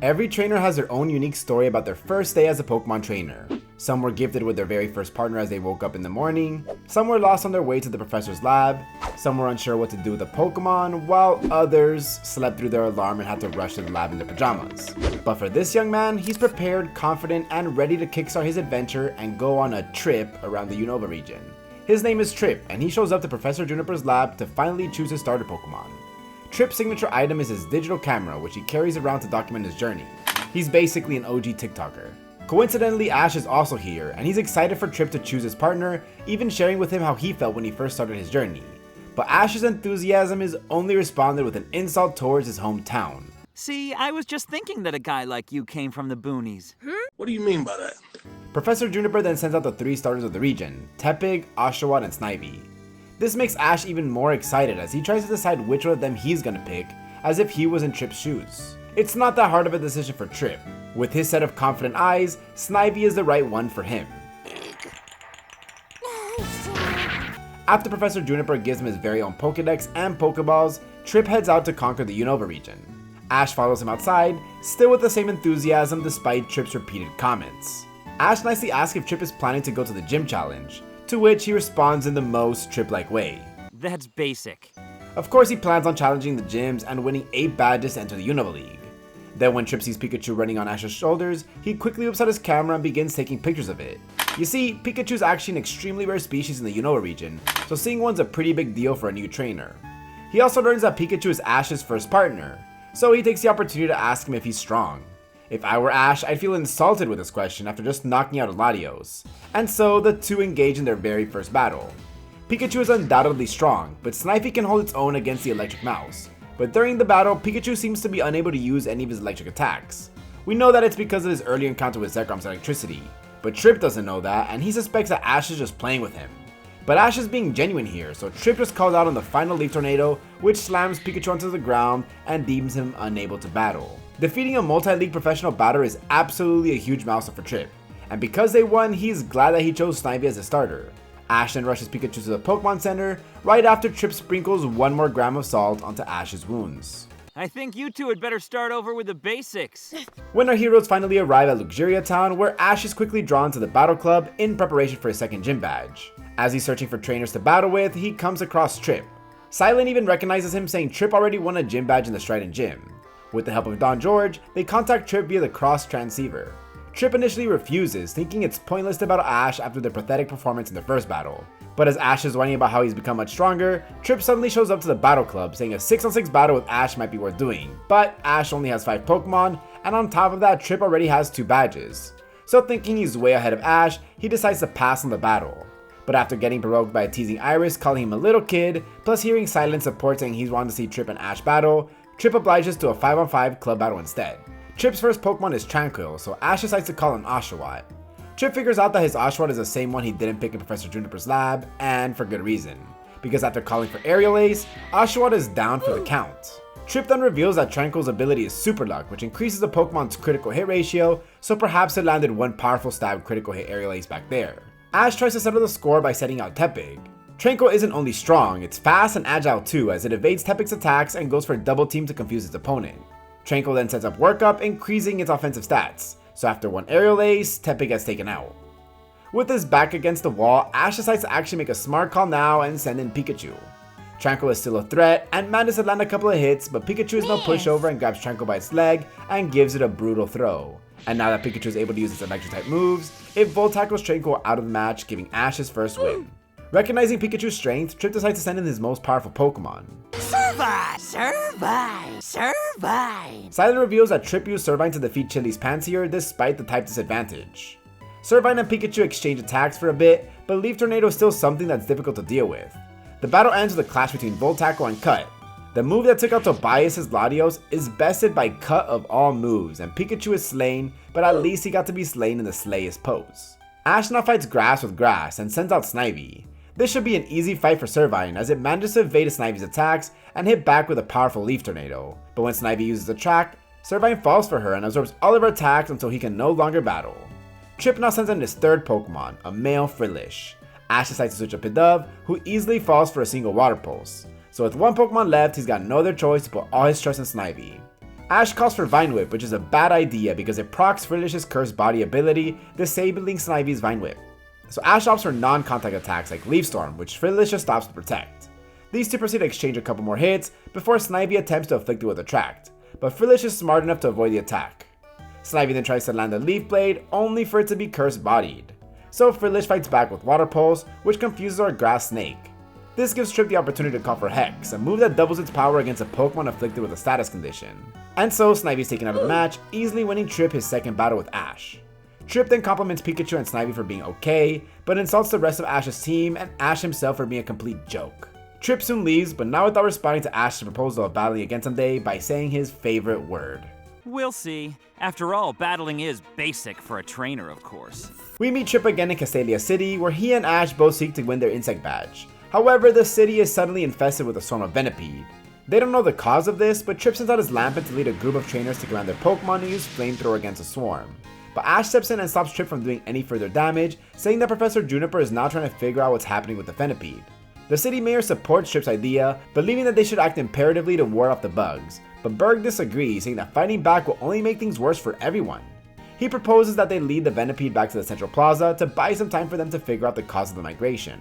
Every trainer has their own unique story about their first day as a Pokemon trainer. Some were gifted with their very first partner as they woke up in the morning, some were lost on their way to the professor's lab, some were unsure what to do with a Pokemon, while others slept through their alarm and had to rush to the lab in their pajamas. But for this young man, he's prepared, confident, and ready to kickstart his adventure and go on a trip around the Unova region. His name is Trip, and he shows up to Professor Juniper's lab to finally choose his starter Pokemon. Trip's signature item is his digital camera, which he carries around to document his journey. He's basically an OG TikToker. Coincidentally, Ash is also here, and he's excited for Trip to choose his partner, even sharing with him how he felt when he first started his journey. But Ash's enthusiasm is only responded with an insult towards his hometown. See, I was just thinking that a guy like you came from the boonies. What do you mean by that? Professor Juniper then sends out the 3 starters of the region, Tepig, Oshawott, and Snivy. This makes Ash even more excited as he tries to decide which one of them he's gonna pick, as if he was in Trip's shoes. It's not that hard of a decision for Trip. With his set of confident eyes, Snivy is the right one for him. After Professor Juniper gives him his very own Pokédex and Pokeballs, Trip heads out to conquer the Unova region. Ash follows him outside, still with the same enthusiasm despite Trip's repeated comments. Ash nicely asks if Trip is planning to go to the gym challenge, to which he responds in the most Trip-like way. That's basic. Of course he plans on challenging the gyms and winning 8 badges to enter the Unova League. Then when Trip sees Pikachu running on Ash's shoulders, he quickly whips out his camera and begins taking pictures of it. You see, Pikachu is actually an extremely rare species in the Unova region, so seeing one's a pretty big deal for a new trainer. He also learns that Pikachu is Ash's first partner, so he takes the opportunity to ask him if he's strong. If I were Ash, I'd feel insulted with this question after just knocking out a Latios. And so the two engage in their very first battle. Pikachu is undoubtedly strong, but Snivy can hold its own against the electric mouse. But during the battle, Pikachu seems to be unable to use any of his electric attacks. We know that it's because of his early encounter with Zekrom's electricity, but Trip doesn't know that and he suspects that Ash is just playing with him. But Ash is being genuine here, so Trip just calls out on the final Leaf Tornado, which slams Pikachu onto the ground and deems him unable to battle. Defeating a multi-league professional batter is absolutely a huge milestone for Trip, and because they won, he's glad that he chose Snivy as a starter. Ash then rushes Pikachu to the Pokemon Center, right after Trip sprinkles 1 more gram of salt onto Ash's wounds. I think you two had better start over with the basics. When our heroes finally arrive at Luxuria Town, where Ash is quickly drawn to the Battle Club in preparation for his second gym badge. As he's searching for trainers to battle with, he comes across Trip. Silent even recognizes him, saying Trip already won a gym badge in the Strident Gym. With the help of Don George, they contact Trip via the cross transceiver. Trip initially refuses, thinking it's pointless to battle Ash after their pathetic performance in their first battle. But as Ash is whining about how he's become much stronger, Trip suddenly shows up to the Battle Club, saying a 6-on-6 battle with Ash might be worth doing. But Ash only has 5 Pokemon, and on top of that, Trip already has 2 badges. So thinking he's way ahead of Ash, he decides to pass on the battle. But after getting provoked by a teasing Iris calling him a little kid, plus hearing Silent support saying he's wanting to see Trip and Ash battle, Trip obliges to a 5-on-5 club battle instead. Trip's first Pokemon is Tranquil, so Ash decides to call on Oshawott. Trip figures out that his Oshawott is the same one he didn't pick in Professor Juniper's lab, and for good reason. Because after calling for Aerial Ace, Oshawott is down for the count. Trip then reveals that Tranquil's ability is Super Luck, which increases the Pokemon's critical hit ratio, so perhaps it landed one powerful stab critical hit Aerial Ace back there. Ash tries to settle the score by setting out Tepig. Tranquil isn't only strong, it's fast and agile too, as it evades Tepig's attacks and goes for a double team to confuse its opponent. Tranquil then sets up Workup, increasing its offensive stats, so after one Aerial Ace, Tepig gets taken out. With his back against the wall, Ash decides to actually make a smart call now and send in Pikachu. Tranquil is still a threat, and manages to land a couple of hits, but Pikachu is no pushover and grabs Tranquil by its leg and gives it a brutal throw. And now that Pikachu is able to use its electric type moves, it Volt Tackles Tranquil out of the match, giving Ash his first win. Recognizing Pikachu's strength, Trip decides to send in his most powerful Pokemon. Survive! Survive! Survive! Silent reveals that Trip used Servine to defeat Chili's Panseer despite the type disadvantage. Servine and Pikachu exchange attacks for a bit, but Leaf Tornado is still something that's difficult to deal with. The battle ends with a clash between Volt Tackle and Cut. The move that took out Tobias' Latios is bested by Cut of all moves, and Pikachu is slain, but at least he got to be slain in the slayest pose. Ash now fights Grass with Grass and sends out Snivy. This should be an easy fight for Servine, as it manages to evade Snivy's attacks and hit back with a powerful Leaf Tornado. But when Snivy uses Attract, Servine falls for her and absorbs all of her attacks until he can no longer battle. Trip now sends in his third Pokemon, a male Frillish. Ash decides to switch up Pidove, who easily falls for a single Water Pulse. So with one Pokemon left, he's got no other choice to put all his trust in Snivy. Ash calls for Vine Whip, which is a bad idea because it procs Frilish's cursed body ability, disabling Snivy's Vine Whip. So Ash opts for non-contact attacks like Leaf Storm, which Frilish just stops to protect. These two proceed to exchange a couple more hits before Snivy attempts to afflict it with Attract, but Frilish is smart enough to avoid the attack. Snivy then tries to land a Leaf Blade, only for it to be cursed bodied. So Frilish fights back with Water Pulse, which confuses our Grass Snake. This gives Trip the opportunity to call for Hex, a move that doubles its power against a Pokemon afflicted with a status condition. And so Snivy is taken out of the match, easily winning Trip his second battle with Ash. Trip then compliments Pikachu and Snivy for being okay, but insults the rest of Ash's team and Ash himself for being a complete joke. Trip soon leaves, but not without responding to Ash's proposal of battling against him day by saying his favorite word. We'll see. After all, battling is basic for a trainer, of course. We meet Trip again in Castellia City, where he and Ash both seek to win their insect badge. However, the city is suddenly infested with a swarm of Venipede. They don't know the cause of this, but Trip sends out his Lampent to lead a group of trainers to command their Pokemon to use Flamethrower against the swarm. But Ash steps in and stops Trip from doing any further damage, saying that Professor Juniper is now trying to figure out what's happening with the Venipede. The city mayor supports Trip's idea, believing that they should act imperatively to ward off the bugs, but Berg disagrees, saying that fighting back will only make things worse for everyone. He proposes that they lead the Venipede back to the Central Plaza to buy some time for them to figure out the cause of the migration.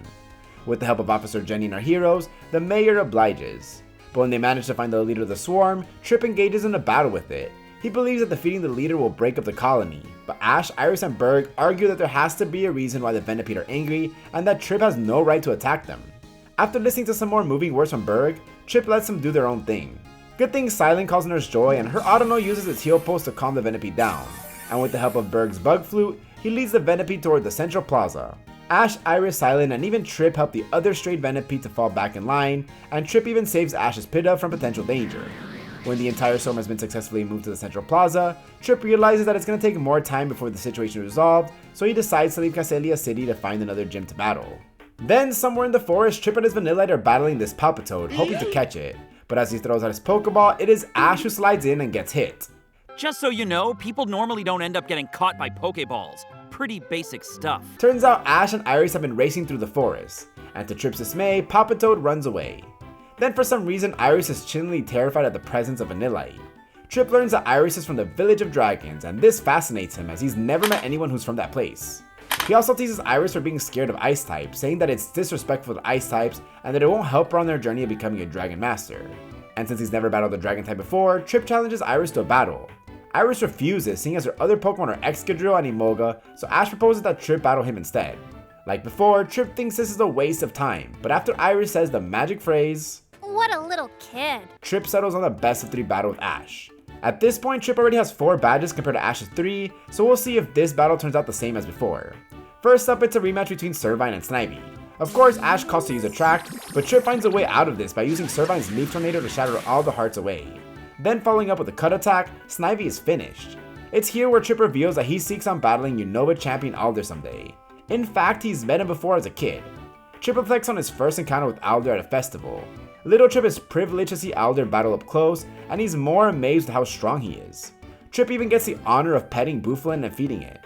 With the help of Officer Jenny and our heroes, the mayor obliges. But when they manage to find the leader of the swarm, Trip engages in a battle with it. He believes that defeating the leader will break up the colony, but Ash, Iris, and Berg argue that there has to be a reason why the Venipede are angry and that Trip has no right to attack them. After listening to some more moving words from Berg, Trip lets them do their own thing. Good thing Silent calls Nurse Joy and her Autono uses its heal post to calm the Venipede down, and with the help of Berg's Bug Flute, he leads the Venipede toward the Central Plaza. Ash, Iris, Silent, and even Trip help the other strayed Venipede to fall back in line, and Trip even saves Ash's Pidove from potential danger. When the entire storm has been successfully moved to the Central Plaza, Trip realizes that it's going to take more time before the situation is resolved, so he decides to leave Castellia City to find another gym to battle. Then, somewhere in the forest, Trip and his Vanillite are battling this Palpitoad, hoping to catch it, but as he throws out his Pokeball, it is Ash who slides in and gets hit. Just so you know, people normally don't end up getting caught by Pokeballs. Pretty basic stuff. Turns out Ash and Iris have been racing through the forest, and to Trip's dismay, Palpitoad runs away. Then for some reason, Iris is chillingly terrified at the presence of Vanillite. Trip learns that Iris is from the Village of Dragons, and this fascinates him as he's never met anyone who's from that place. He also teases Iris for being scared of ice types, saying that it's disrespectful to ice types and that it won't help her on their journey of becoming a Dragon Master. And since he's never battled a Dragon type before, Trip challenges Iris to a battle. Iris refuses, seeing as her other Pokemon are Excadrill and Imoga, so Ash proposes that Trip battle him instead. Like before, Trip thinks this is a waste of time, but after Iris says the magic phrase, "What a little kid," Trip settles on the best of 3 battle with Ash. At this point, Trip already has 4 badges compared to Ash's 3, so we'll see if this battle turns out the same as before. First up, it's a rematch between Servine and Snivy. Of course, Ash calls to use Attract, but Trip finds a way out of this by using Servine's Leaf Tornado to shatter all the hearts away. Then following up with a Cut Attack, Snivy is finished. It's here where Trip reveals that he seeks on battling Unova champion Alder someday. In fact, he's met him before as a kid. Trip reflects on his first encounter with Alder at a festival. Little Trip is privileged to see Alder battle up close, and he's more amazed at how strong he is. Trip even gets the honor of petting Bouffalant and feeding it.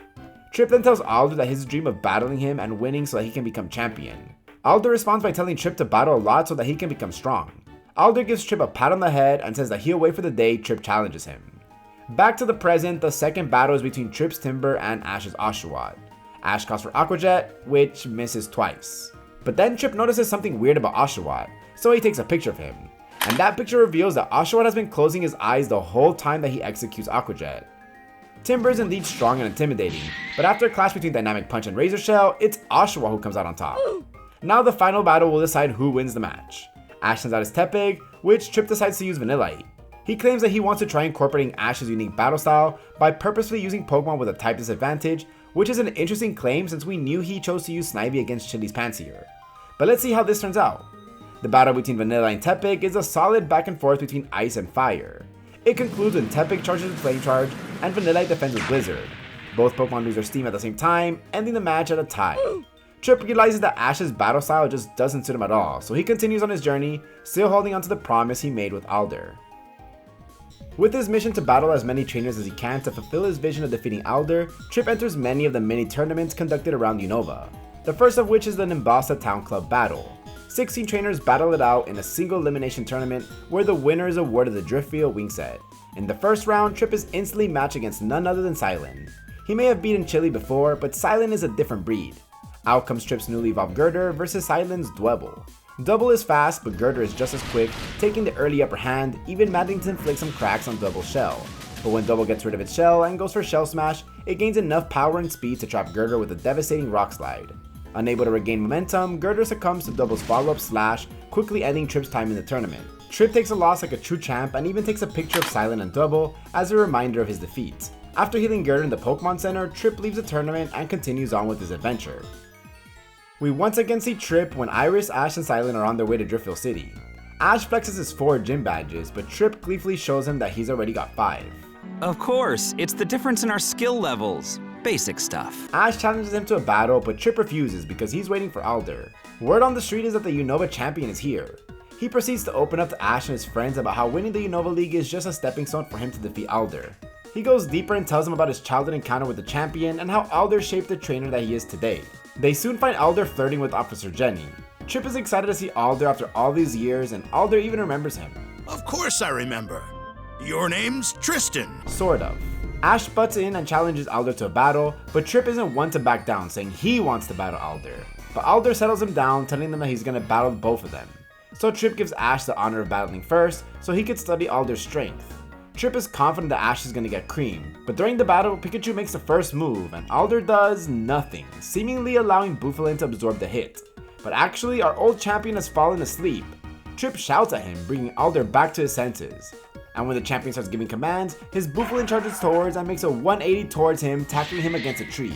Trip then tells Alder that his dream of battling him and winning so that he can become champion. Alder responds by telling Trip to battle a lot so that he can become strong. Alder gives Trip a pat on the head and says that he'll wait for the day Trip challenges him. Back to the present, the second battle is between Trip's Timber and Ash's Oshawott. Ash calls for Aqua Jet, which misses twice. But then Trip notices something weird about Oshawott, so he takes a picture of him. And that picture reveals that Oshawott has been closing his eyes the whole time that he executes Aqua Jet. Timber is indeed strong and intimidating, but after a clash between Dynamic Punch and Razor Shell, it's Oshawott who comes out on top. Now the final battle will decide who wins the match. Ash sends out his Tepig, which Trip decides to use Vanillite. He claims that he wants to try incorporating Ash's unique battle style by purposefully using Pokemon with a type disadvantage, which is an interesting claim since we knew he chose to use Snivy against Chili's Pansear. But let's see how this turns out. The battle between Vanillite and Tepig is a solid back and forth between Ice and Fire. It concludes when Tepig charges with Flame Charge and Vanillite defends with Blizzard. Both Pokemon lose their steam at the same time, ending the match at a tie. Trip realizes that Ash's battle style just doesn't suit him at all, so he continues on his journey, still holding on to the promise he made with Alder. With his mission to battle as many trainers as he can to fulfill his vision of defeating Alder, Trip enters many of the mini tournaments conducted around Unova, the first of which is the Nimbasa Town Club Battle. 16 trainers battle it out in a single elimination tournament where the winner is awarded the Driftfield Wing Set. In the first round, Trip is instantly matched against none other than Silent. He may have beaten Chili before, but Silent is a different breed. Out comes Trip's newly evolved Girder versus Silent's Dwebble. Double is fast, but Girder is just as quick, taking the early upper hand, even managing to inflict some cracks on Double's shell. But when Double gets rid of its shell and goes for Shell Smash, it gains enough power and speed to trap Girder with a devastating Rock Slide. Unable to regain momentum, Girder succumbs to Double's follow-up Slash, quickly ending Trip's time in the tournament. Trip takes a loss like a true champ and even takes a picture of Silent and Double as a reminder of his defeat. After healing Girder in the Pokemon Center, Trip leaves the tournament and continues on with his adventure. We once again see Trip when Iris, Ash, and Silent are on their way to Driftville City. Ash flexes his 4 gym badges, but Trip gleefully shows him that he's already got 5. Of course, it's the difference in our skill levels. Basic stuff. Ash challenges him to a battle, but Trip refuses because he's waiting for Alder. Word on the street is that the Unova champion is here. He proceeds to open up to Ash and his friends about how winning the Unova League is just a stepping stone for him to defeat Alder. He goes deeper and tells him about his childhood encounter with the champion and how Alder shaped the trainer that he is today. They soon find Alder flirting with Officer Jenny. Trip is excited to see Alder after all these years, and Alder even remembers him. Of course I remember. Your name's Tristan. Sort of. Ash butts in and challenges Alder to a battle, but Trip isn't one to back down, saying he wants to battle Alder. But Alder settles him down, telling them that he's gonna battle both of them. So Trip gives Ash the honor of battling first, so he could study Alder's strength. Trip is confident that Ash is gonna get creamed, but during the battle, Pikachu makes the first move, and Alder does nothing, seemingly allowing Bouffalant to absorb the hit. But actually, our old champion has fallen asleep. Trip shouts at him, bringing Alder back to his senses. And when the champion starts giving commands, his Bouffalant charges towards and makes a 180 towards him, tackling him against a tree.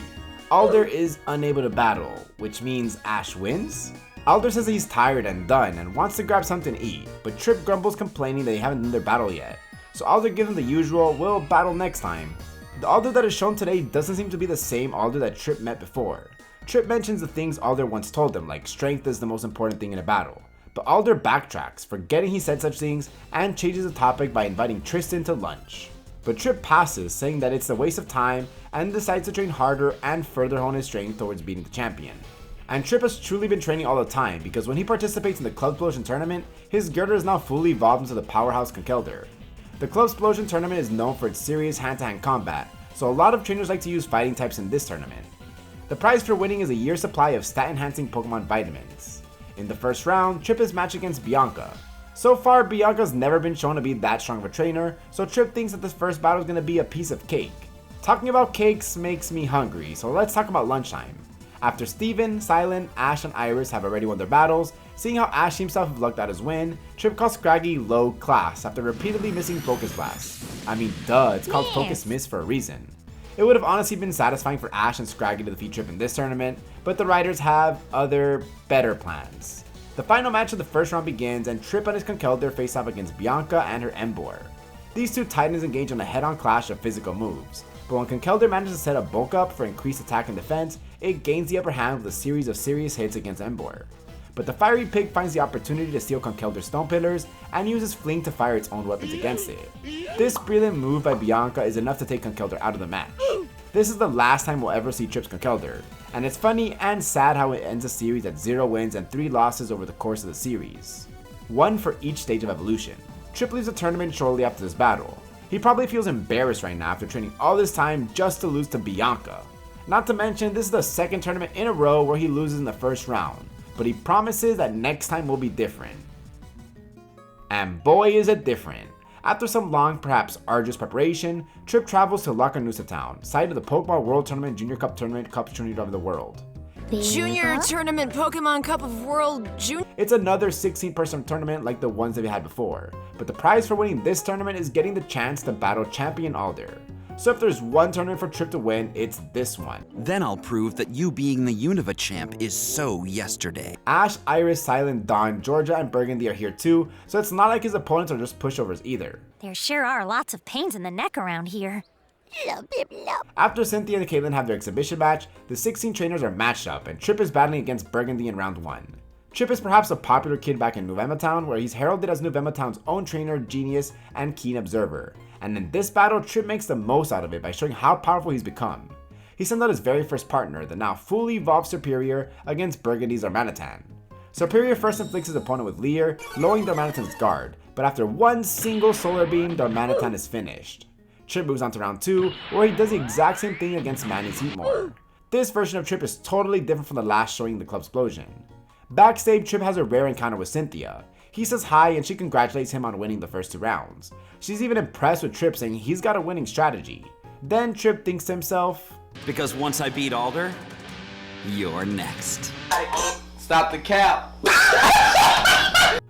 Alder is unable to battle, which means Ash wins? Alder says that he's tired and done and wants to grab something to eat, but Trip grumbles, complaining that they haven't done their battle yet. So Alder gives him the usual, we'll battle next time. The Alder that is shown today doesn't seem to be the same Alder that Trip met before. Trip mentions the things Alder once told him, like strength is the most important thing in a battle. But Alder backtracks, forgetting he said such things, and changes the topic by inviting Tristan to lunch. But Trip passes, saying that it's a waste of time, and decides to train harder and further hone his strength towards beating the champion. And Trip has truly been training all the time, because when he participates in the Club Explosion tournament, his Girder is now fully evolved into the powerhouse Conkeldurr. The Club Explosion tournament is known for its serious hand-to-hand combat, so a lot of trainers like to use fighting types in this tournament. The prize for winning is a year's supply of stat-enhancing Pokemon vitamins. In the first round, Trip is matched against Bianca. So far, Bianca's never been shown to be that strong of a trainer, so Trip thinks that this first battle is going to be a piece of cake. Talking about cakes makes me hungry, so let's talk about lunchtime. After Steven, Silent, Ash, and Iris have already won their battles, seeing how Ash seems to have lucked out his win, Trip calls Scraggy low class after repeatedly missing Focus Blast. I mean, duh, it's called Focus Miss for a reason. It would have honestly been satisfying for Ash and Scraggy to defeat Trip in this tournament, but the writers have other, better plans. The final match of the first round begins, and Trip and his Conkeldurr face off against Bianca and her Emboar. These two titans engage on a head-on clash of physical moves, but when Conkeldurr manages to set a bulk up for increased attack and defense, it gains the upper hand with a series of serious hits against Emboar. But the Fiery Pig finds the opportunity to steal Conkeldurr's Stone Pillars and uses Fling to fire its own weapons against it. This brilliant move by Bianca is enough to take Conkeldurr out of the match. This is the last time we'll ever see Trip's Conkeldurr, and it's funny and sad how it ends a series at 0 wins and 3 losses over the course of the series. 1 for each stage of evolution. Trip leaves the tournament shortly after this battle. He probably feels embarrassed right now after training all this time just to lose to Bianca. Not to mention, this is the second tournament in a row where he loses in the first round, but he promises that next time will be different. And boy is it different. After some long, perhaps arduous preparation, Trip travels to Luxuria Town, site of the Pokemon World Tournament Junior Cup Tournament Tournament of the World. Junior Tournament Pokemon Cup of World Junior. It's another 16-person tournament like the ones that we had before, but the prize for winning this tournament is getting the chance to battle Champion Alder. So if there's one tournament for Trip to win, it's this one. Then I'll prove that you being the Unova champ is so yesterday. Ash, Iris, Silent, Dawn, Georgia, and Burgundy are here too, so it's not like his opponents are just pushovers either. There sure are lots of pains in the neck around here. After Cynthia and Caitlin have their exhibition match, the 16 trainers are matched up, and Trip is battling against Burgundy in round 1. Trip is perhaps a popular kid back in Luap Town, where he's heralded as Luap Town's own trainer, genius, and keen observer. And in this battle, Trip makes the most out of it by showing how powerful he's become. He sends out his very first partner, the now fully evolved Superior, against Burgundy's Armanitan. Superior first inflicts his opponent with Leer, lowering Darmanitan's guard, but after one single solar beam, Darmanitan is finished. Trip moves on to round 2, where he does the exact same thing against Manny's Heatmore. This version of Trip is totally different from the last showing the club explosion. Backstage, Trip has a rare encounter with Cynthia. He says hi and she congratulates him on winning the first 2 rounds. She's even impressed with Trip, saying he's got a winning strategy. Then Trip thinks to himself, Because once I beat Alder, you're next. Stop the cap.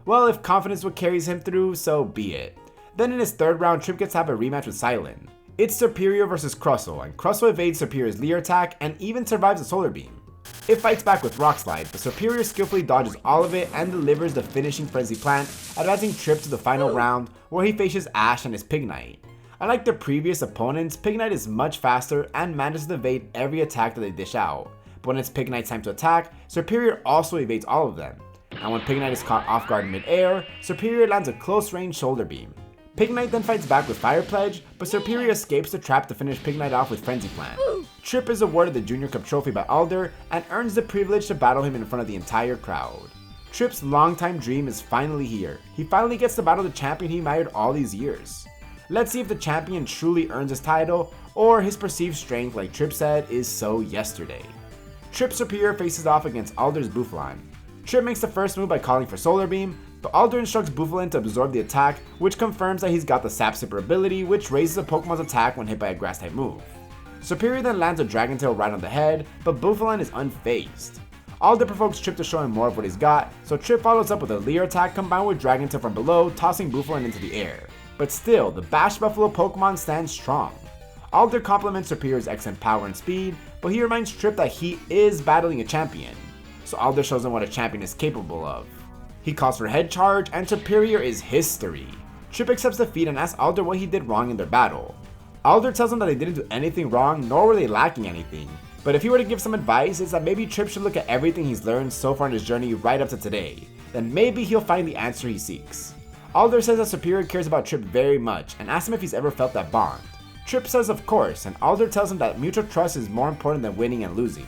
well, if confidence what carries him through, so be it. Then in his 3rd round, Trip gets to have a rematch with Silent. It's Superior versus Crustle, and Crustle evades Superior's Leer attack and even survives a solar beam. It fights back with Rock Slide, but Superior skillfully dodges all of it and delivers the finishing Frenzy Plant, advancing Trip to the final round, where he faces Ash and his Pignite. Unlike their previous opponents, Pignite is much faster and manages to evade every attack that they dish out. But when it's Pignite's time to attack, Superior also evades all of them. And when Pignite is caught off guard mid-air, Superior lands a close-range shoulder beam. Pignite then fights back with Fire Pledge, but Superior escapes the trap to finish Pignite off with Frenzy Plant. Trip is awarded the Junior Cup trophy by Alder and earns the privilege to battle him in front of the entire crowd. Trip's longtime dream is finally here. He finally gets to battle the champion he admired all these years. Let's see if the champion truly earns his title, or his perceived strength, like Trip said, is so yesterday. Trip Superior faces off against Alder's Bouffalant. Trip makes the first move by calling for Solar Beam, but Alder instructs Bouffalant to absorb the attack, which confirms that he's got the Sap Sipper ability, which raises a Pokemon's attack when hit by a Grass type move. Superior then lands a Dragon Tail right on the head, but Bouffalant is unfazed. Alder provokes Trip to show him more of what he's got, so Trip follows up with a Leer attack combined with Dragon Tail from below, tossing Bouffalant into the air. But still, the Bash Buffalo Pokemon stands strong. Alder compliments Superior's excellent power and speed, but he reminds Trip that he is battling a champion. So Alder shows him what a champion is capable of. He calls for Head Charge, and Superior is history. Trip accepts defeat and asks Alder what he did wrong in their battle. Alder tells him that they didn't do anything wrong, nor were they lacking anything. But if he were to give some advice, it's that maybe Trip should look at everything he's learned so far in his journey right up to today. Then maybe he'll find the answer he seeks. Alder says that Superior cares about Trip very much and asks him if he's ever felt that bond. Trip says of course, and Alder tells him that mutual trust is more important than winning and losing.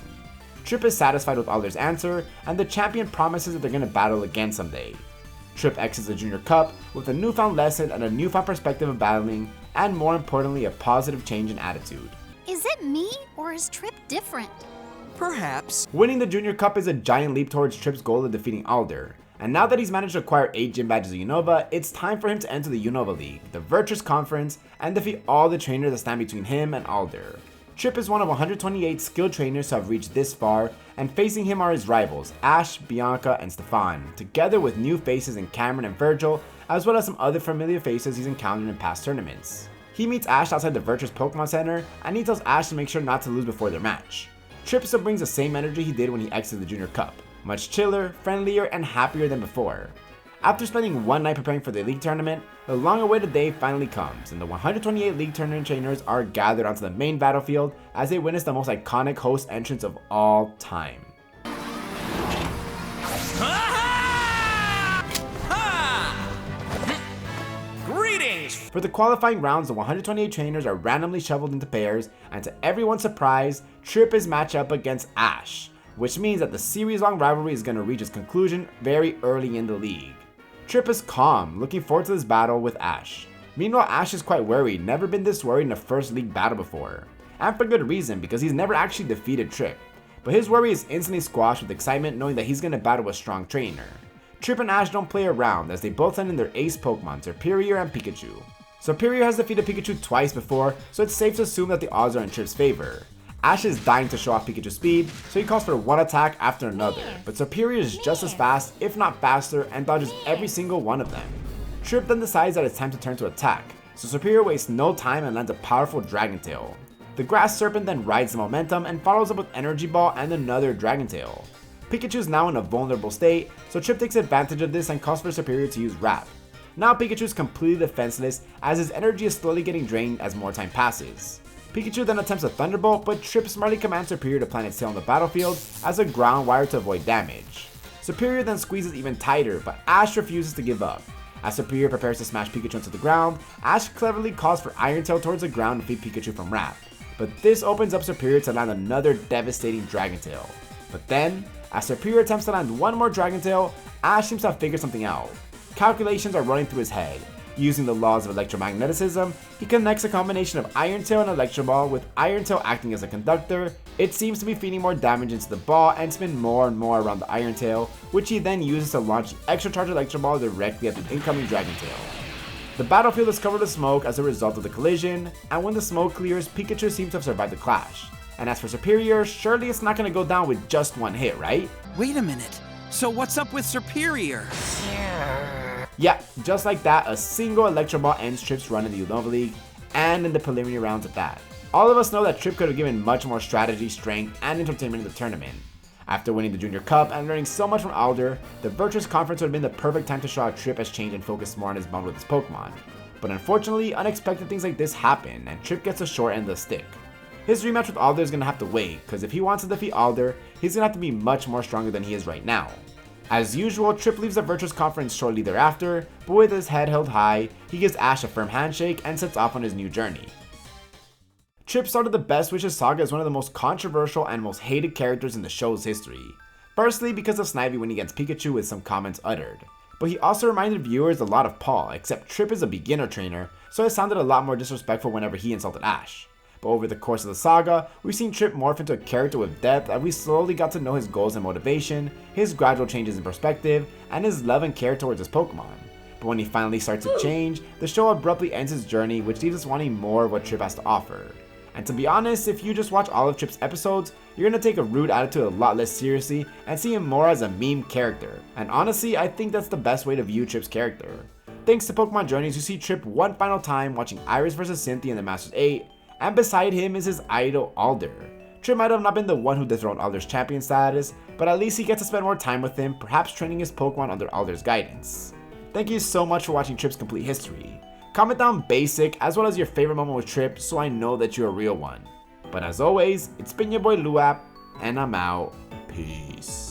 Trip is satisfied with Alder's answer, and the champion promises that they're going to battle again someday. Trip exits the Junior Cup with a newfound lesson and a newfound perspective of battling, and more importantly, a positive change in attitude. Is it me, or is Trip different? Perhaps. Winning the Junior Cup is a giant leap towards Trip's goal of defeating Alder, and now that he's managed to acquire 8 gym badges of Unova, it's time for him to enter the Unova League, the Virtuous Conference, and defeat all the trainers that stand between him and Alder. Trip is one of 128 skilled trainers to have reached this far, and facing him are his rivals, Ash, Bianca, and Stefan, together with new faces in Cameron and Virgil, as well as some other familiar faces he's encountered in past tournaments. He meets Ash outside the Virtuous Pokemon Center, and he tells Ash to make sure not to lose before their match. Trip still brings the same energy he did when he exited the Junior Cup, much chiller, friendlier, and happier than before. After spending one night preparing for the league tournament, the long-awaited day finally comes, and the 128 league tournament trainers are gathered onto the main battlefield as they witness the most iconic host entrance of all time. Greetings! For the qualifying rounds, the 128 trainers are randomly shuffled into pairs, and to everyone's surprise, Trip is matched up against Ash, which means that the series-long rivalry is going to reach its conclusion very early in the league. Trip is calm, looking forward to this battle with Ash. Meanwhile, Ash is quite worried, never been this worried in a first league battle before. And for good reason, because he's never actually defeated Trip. But his worry is instantly squashed with excitement knowing that he's going to battle a strong trainer. Trip and Ash don't play around as they both send in their ace Pokemon, Superior and Pikachu. Superior has defeated Pikachu twice before, so it's safe to assume that the odds are in Trip's favor. Ash is dying to show off Pikachu's speed, so he calls for one attack after another, but Superior is just as fast, if not faster, and dodges every single one of them. Trip then decides that it's time to turn to attack, so Superior wastes no time and lands a powerful Dragon Tail. The Grass Serpent then rides the momentum and follows up with Energy Ball and another Dragon Tail. Pikachu is now in a vulnerable state, so Trip takes advantage of this and calls for Superior to use Wrap. Now Pikachu is completely defenseless as his energy is slowly getting drained as more time passes. Pikachu then attempts a Thunderbolt, but Trip smartly commands Superior to plant its tail on the battlefield as a ground wire to avoid damage. Superior then squeezes even tighter, but Ash refuses to give up. As Superior prepares to smash Pikachu into the ground, Ash cleverly calls for Iron Tail towards the ground to feed Pikachu from Wrap. But this opens up Superior to land another devastating Dragon Tail. But then, as Superior attempts to land one more Dragon Tail, Ash seems to have figured something out. Calculations are running through his head. Using the laws of electromagnetism, he connects a combination of Iron Tail and Electro Ball, with Iron Tail acting as a conductor. It seems to be feeding more damage into the ball and spin more and more around the Iron Tail, which he then uses to launch the extra charge Electro Ball directly at the incoming Dragon Tail. The battlefield is covered with smoke as a result of the collision, and when the smoke clears, Pikachu seems to have survived the clash. And as for Superior, surely it's not going to go down with just one hit, right? Wait a minute. So what's up with Superior? Yeah, just like that, a single Electro Ball ends Trip's run in the Unova League, and in the preliminary rounds at that. All of us know that Trip could have given much more strategy, strength, and entertainment in the tournament. After winning the Junior Cup and learning so much from Alder, the Virtuous Conference would have been the perfect time to show how Trip has changed and focused more on his bond with his Pokemon. But unfortunately, unexpected things like this happen, and Trip gets the short end of the stick. His rematch with Alder is going to have to wait, because if he wants to defeat Alder, he's going to have to be much more stronger than he is right now. As usual, Trip leaves the Virtuous Conference shortly thereafter, but with his head held high, he gives Ash a firm handshake and sets off on his new journey. Trip started the Best Wishes saga as one of the most controversial and most hated characters in the show's history. Firstly, because of Snivy winning against Pikachu with some comments uttered. But he also reminded viewers a lot of Paul, except Trip is a beginner trainer, so it sounded a lot more disrespectful whenever he insulted Ash. But over the course of the saga, we've seen Trip morph into a character with depth as we slowly got to know his goals and motivation, his gradual changes in perspective, and his love and care towards his Pokemon. But when he finally starts to change, the show abruptly ends his journey, which leaves us wanting more of what Trip has to offer. And to be honest, if you just watch all of Trip's episodes, you're gonna take a rude attitude a lot less seriously and see him more as a meme character. And honestly, I think that's the best way to view Trip's character. Thanks to Pokemon Journeys, you see Trip one final time watching Iris vs Cynthia in the Masters 8, and beside him is his idol Alder. Trip might have not been the one who dethroned Alder's champion status, but at least he gets to spend more time with him, perhaps training his Pokemon under Alder's guidance. Thank you so much for watching Trip's complete history. Comment down basic as well as your favorite moment with Trip so I know that you're a real one. But as always, it's been your boy Luap, and I'm out. Peace.